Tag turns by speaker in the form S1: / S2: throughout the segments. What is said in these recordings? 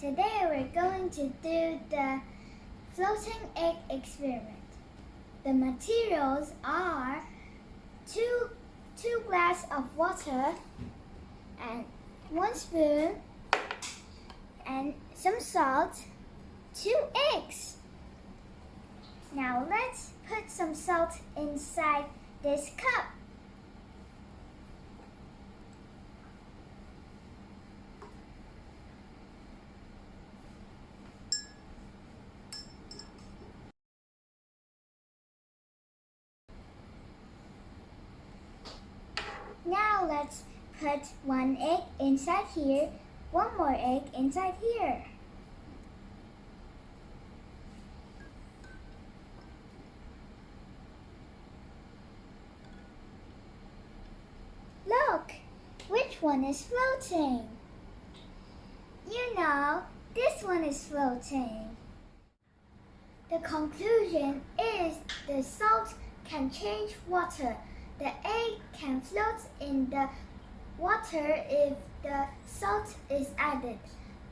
S1: Today we're going to do the floating egg experiment. The materials are two glasses of water and 1 spoon and some salt, 2 eggs. Now let's put some salt inside this cup. Now let's put 1 egg inside here, 1 more egg inside here. Look, which one is floating? You know, this one is floating. The conclusion is the salt can change water. The egg can float in the water if the salt is added.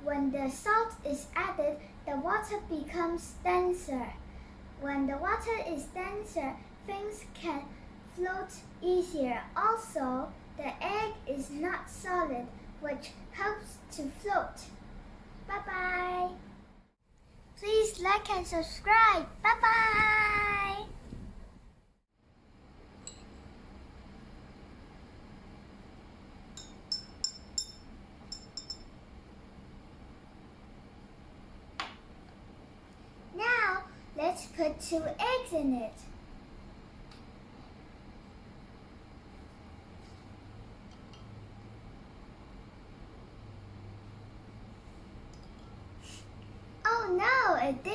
S1: When the salt is added, the water becomes denser. When the water is denser, things can float easier. Also, the egg is not solid, which helps to float. Bye-bye. Please like and subscribe. Bye-bye. Now, let's put 2 eggs in it. Oh no, it didn't.